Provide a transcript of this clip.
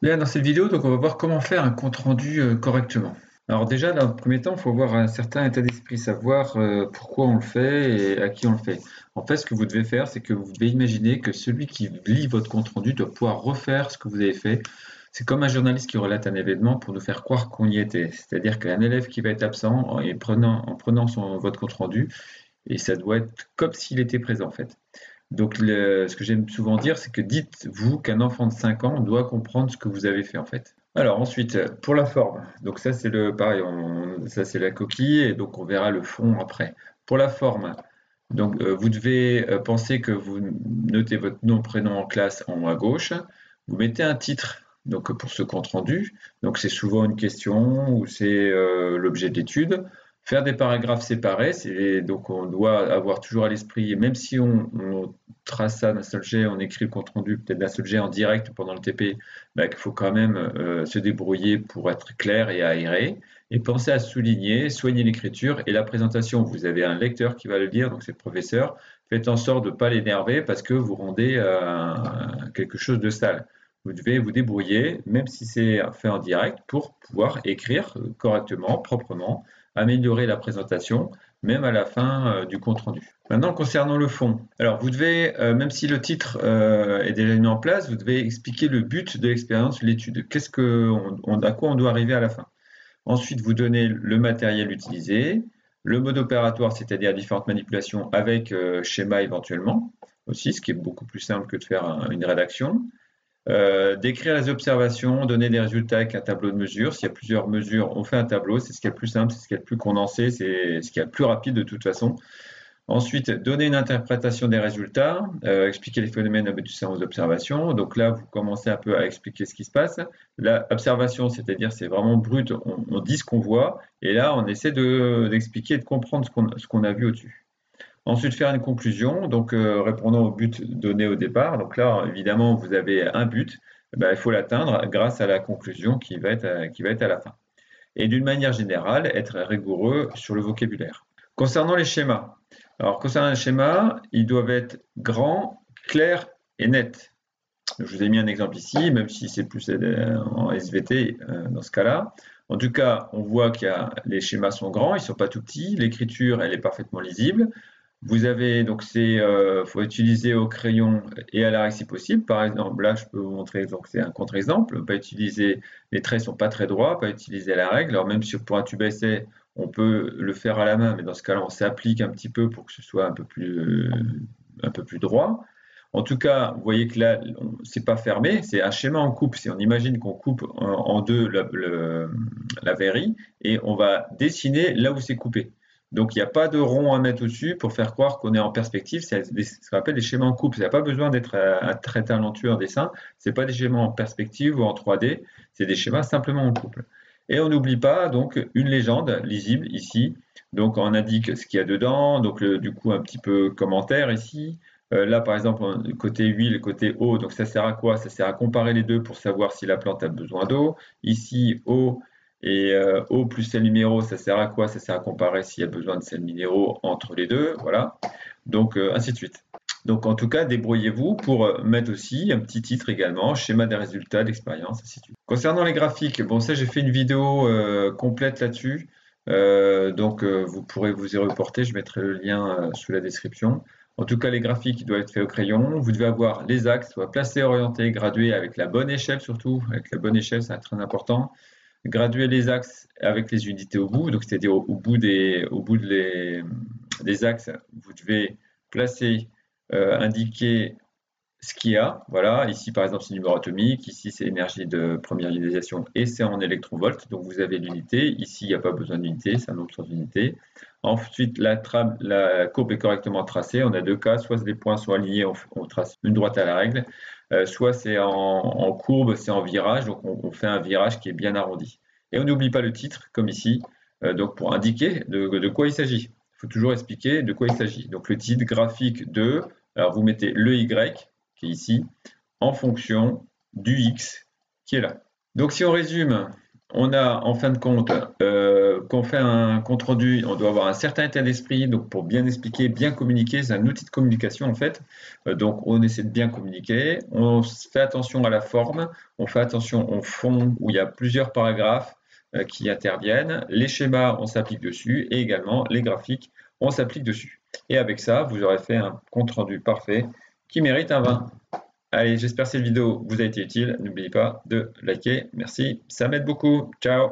Bien, dans cette vidéo, donc on va voir comment faire un compte-rendu correctement. Alors déjà, dans le premier temps, il faut avoir un certain état d'esprit, savoir pourquoi on le fait et à qui on le fait. En fait, ce que vous devez faire, c'est que vous devez imaginer que celui qui lit votre compte-rendu doit pouvoir refaire ce que vous avez fait. C'est comme un journaliste qui relate un événement pour nous faire croire qu'on y était. C'est-à-dire qu'un élève qui va être absent en prenant votre compte-rendu, et ça doit être comme s'il était présent en fait. Donc, ce que j'aime souvent dire, c'est que dites-vous qu'un enfant de 5 ans doit comprendre ce que vous avez fait en fait. Alors ensuite, pour la forme, donc ça c'est le pareil, ça c'est la coquille et donc on verra le fond après. Pour la forme, donc vous devez penser que vous notez votre nom, prénom en classe en haut à gauche, vous mettez un titre donc pour ce compte rendu, donc c'est souvent une question ou c'est l'objet d'étude. Faire des paragraphes séparés, donc on doit avoir toujours à l'esprit, même si on trace ça d'un seul jet, on écrit le compte rendu peut-être d'un seul jet en direct pendant le TP, bah, qu'il faut quand même se débrouiller pour être clair et aéré. Et pensez à souligner, soigner l'écriture et la présentation. Vous avez un lecteur qui va le lire, donc c'est le professeur. Faites en sorte de ne pas l'énerver parce que vous rendez quelque chose de sale. Vous devez vous débrouiller, même si c'est fait en direct, pour pouvoir écrire correctement, proprement, améliorer la présentation, même à la fin du compte rendu. Maintenant, concernant le fond, alors vous devez, même si le titre est déjà mis en place, vous devez expliquer le but de l'expérience, l'étude. À quoi on doit arriver à la fin. Ensuite, vous donnez le matériel utilisé, le mode opératoire, c'est-à-dire différentes manipulations avec schéma éventuellement, aussi, ce qui est beaucoup plus simple que de faire une rédaction. Décrire les observations, donner des résultats avec un tableau de mesure. S'il y a plusieurs mesures, on fait un tableau, c'est ce qui est le plus simple, c'est ce qui est le plus condensé, c'est ce qui est le plus rapide de toute façon. Ensuite, donner une interprétation des résultats, expliquer les phénomènes aboutissant aux observations. Donc là, vous commencez un peu à expliquer ce qui se passe. L'observation, c'est-à-dire c'est vraiment brut, on dit ce qu'on voit, et là, on essaie d'expliquer et de comprendre ce qu'on a vu au-dessus. Ensuite, faire une conclusion, donc répondant au but donné au départ. Donc là, évidemment, vous avez un but, ben, il faut l'atteindre grâce à la conclusion qui va être à la fin. Et d'une manière générale, être rigoureux sur le vocabulaire. Concernant les schémas, alors concernant les schémas, ils doivent être grands, clairs et nets. Je vous ai mis un exemple ici, même si c'est plus en SVT dans ce cas-là. En tout cas, on voit que les schémas sont grands, ils ne sont pas tout petits, l'écriture, elle est parfaitement lisible. Vous avez donc faut utiliser au crayon et à l'arrêt si possible. Par exemple, là je peux vous montrer donc c'est un contre-exemple. Pas utiliser les traits sont pas très droits, pas utiliser la règle. Alors même si pour un tube à essai on peut le faire à la main, mais dans ce cas-là on s'applique un petit peu pour que ce soit un peu plus droit. En tout cas, vous voyez que là c'est pas fermé, c'est un schéma en coupe. Si on imagine qu'on coupe en deux la verrie et on va dessiner là où c'est coupé. Donc, il n'y a pas de rond à mettre au-dessus pour faire croire qu'on est en perspective. C'est ce qu'on appelle des schémas en coupe. Il n'y a pas besoin d'être très talentueux en dessin. Ce n'est pas des schémas en perspective ou en 3D. C'est des schémas simplement en couple. Et on n'oublie pas donc une légende lisible ici. Donc, on indique ce qu'il y a dedans. Donc, du coup, un petit peu commentaire ici. Là, par exemple, côté huile, côté eau. Donc, ça sert à quoi? Ça sert à comparer les deux pour savoir si la plante a besoin d'eau. Ici, eau. Et eau plus sel minéraux, ça sert à quoi? Ça sert à comparer s'il y a besoin de sel minéraux entre les deux, voilà. Donc ainsi de suite. Donc en tout cas, débrouillez-vous pour mettre aussi un petit titre également, schéma des résultats d'expérience, ainsi de suite. Concernant les graphiques, bon ça j'ai fait une vidéo complète là-dessus, donc vous pourrez vous y reporter, je mettrai le lien sous la description. En tout cas, les graphiques ils doivent être faits au crayon. Vous devez avoir les axes, soit placés, orientés, gradués avec la bonne échelle surtout. Avec la bonne échelle, c'est très important. Graduer les axes avec les unités au bout, donc c'est-à-dire au bout des axes, vous devez placer, indiquer ce qu'il y a. Voilà, ici par exemple c'est numéro atomique, ici c'est énergie de première ionisation et c'est en électronvolts, donc vous avez l'unité. Ici il n'y a pas besoin d'unité, c'est un nombre sans unité. Ensuite la courbe est correctement tracée. On a deux cas, soit les points sont alignés, on trace une droite à la règle, soit c'est en courbe, c'est en virage, donc on fait un virage qui est bien arrondi. Et on n'oublie pas le titre, comme ici, donc pour indiquer de quoi il s'agit. Il faut toujours expliquer de quoi il s'agit. Donc le titre graphique de, alors vous mettez le Y, qui est ici, en fonction du X qui est là. Donc si on résume, On a en fin de compte, qu'on fait un compte rendu, on doit avoir un certain état d'esprit, donc pour bien expliquer, bien communiquer, c'est un outil de communication en fait. Donc on essaie de bien communiquer, on fait attention à la forme, on fait attention au fond où il y a plusieurs paragraphes qui interviennent, les schémas on s'applique dessus et également les graphiques on s'applique dessus. Et avec ça, vous aurez fait un compte rendu parfait qui mérite un 20. Allez, j'espère que cette vidéo vous a été utile. N'oubliez pas de liker. Merci, ça m'aide beaucoup. Ciao.